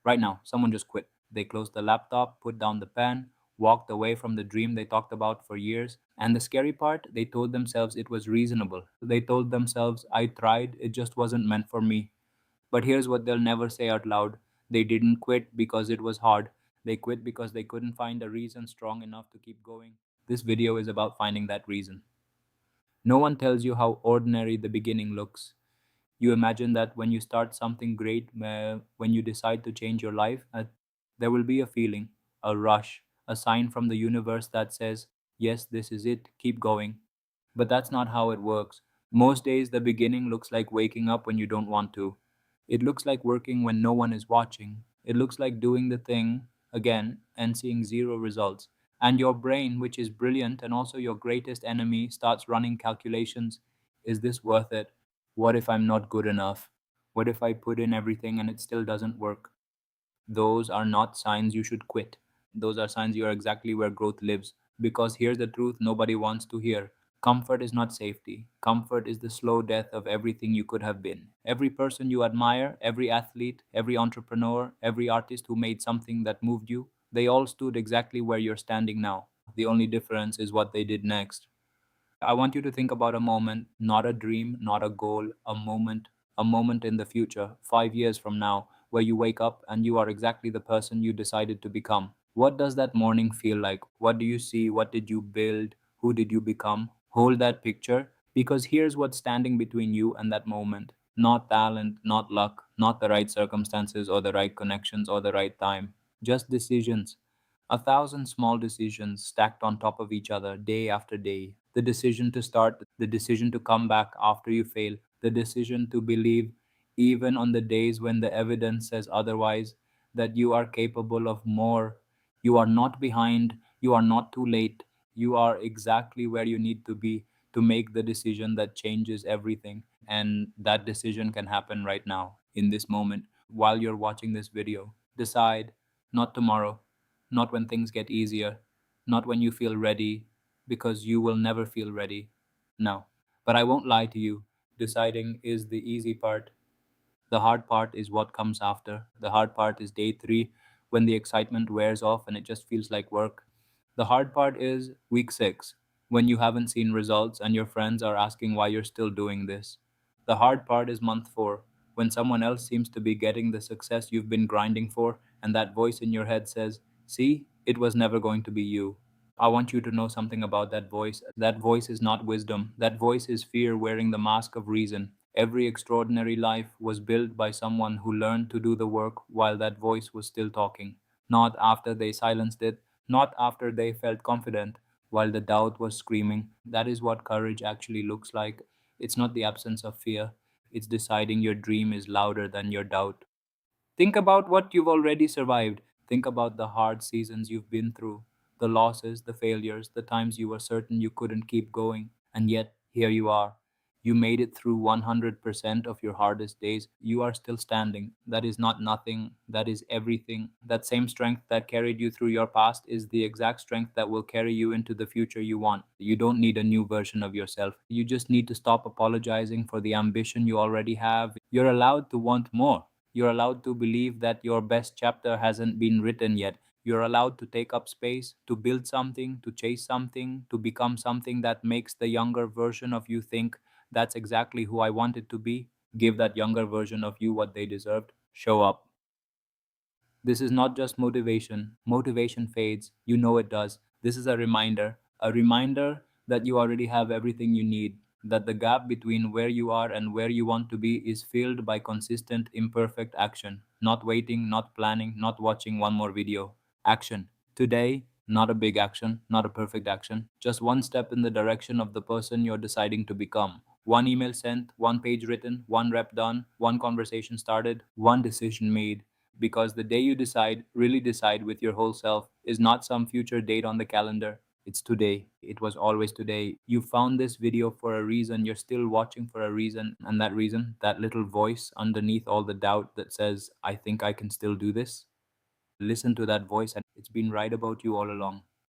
Right now, someone just quit. They closed the laptop, put down the pen, walked away from the dream they talked about for years. And the scary part, they told themselves it was reasonable. They told themselves, I tried, it just wasn't meant for me. But here's what they'll never say out loud: they didn't quit because it was hard. They quit because they couldn't find a reason strong enough to keep going. This video is about finding that reason. No one tells you how ordinary the beginning looks. You imagine that when you start something great, when you decide to change your life, there will be a feeling, a rush, a sign from the universe that says, yes, this is it, keep going. But that's not how it works. Most days, the beginning looks like waking up when you don't want to. It looks like working when no one is watching. It looks like doing the thing again and seeing zero results. And your brain, which is brilliant and also your greatest enemy, starts running calculations. Is this worth it? What if I'm not good enough? What if I put in everything and it still doesn't work? Those are not signs you should quit. Those are signs you are exactly where growth lives. Because here's the truth nobody wants to hear: comfort is not safety. Comfort is the slow death of everything you could have been. Every person you admire, every athlete, every entrepreneur, every artist who made something that moved you, they all stood exactly where you're standing now. The only difference is what they did next. I want you to think about a moment, not a dream, not a goal, a moment in the future, 5 years from now, where you wake up and you are exactly the person you decided to become. What does that morning feel like? What do you see? What did you build? Who did you become? Hold that picture, because here's what's standing between you and that moment. Not talent, not luck, not the right circumstances or the right connections or the right time. Just decisions. A thousand small decisions stacked on top of each other day after day. The decision to start, the decision to come back after you fail, the decision to believe, even on the days when the evidence says otherwise, that you are capable of more. You are not behind, you are not too late, you are exactly where you need to be to make the decision that changes everything. And that decision can happen right now, in this moment, while you're watching this video. Decide, not tomorrow, not when things get easier, not when you feel ready, because you will never feel ready. No. But I won't lie to you. Deciding is the easy part. The hard part is what comes after. The hard part is day three, when the excitement wears off and it just feels like work. The hard part is week six, when you haven't seen results and your friends are asking why you're still doing this. The hard part is month four, when someone else seems to be getting the success you've been grinding for, and that voice in your head says, see, it was never going to be you. I want you to know something about that voice. That voice is not wisdom. That voice is fear wearing the mask of reason. Every extraordinary life was built by someone who learned to do the work while that voice was still talking. Not after they silenced it, not after they felt confident, while the doubt was screaming. That is what courage actually looks like. It's not the absence of fear, it's deciding your dream is louder than your doubt. Think about what you've already survived. Think about the hard seasons you've been through, the losses, the failures, the times you were certain you couldn't keep going. And yet, here you are. You made it through 100% of your hardest days. You are still standing. That is not nothing. That is everything. That same strength that carried you through your past is the exact strength that will carry you into the future you want. You don't need a new version of yourself. You just need to stop apologizing for the ambition you already have. You're allowed to want more. You're allowed to believe that your best chapter hasn't been written yet. You're allowed to take up space, to build something, to chase something, to become something that makes the younger version of you think, that's exactly who I wanted to be. Give that younger version of you what they deserved. Show up. This is not just motivation. Motivation fades. You know it does. This is a reminder that you already have everything you need, that the gap between where you are and where you want to be is filled by consistent, imperfect action. Not waiting, not planning, not watching one more video. Action. Today, not a big action, not a perfect action, just one step in the direction of the person you're deciding to become. One email sent, one page written, one rep done, one conversation started, one decision made. Because the day you decide, really decide with your whole self, is not some future date on the calendar. It's today. It was always today. You found this video for a reason. You're still watching for a reason. And that reason, that little voice underneath all the doubt that says, I think I can still do this. Listen to that voice, and it's been right about you all along.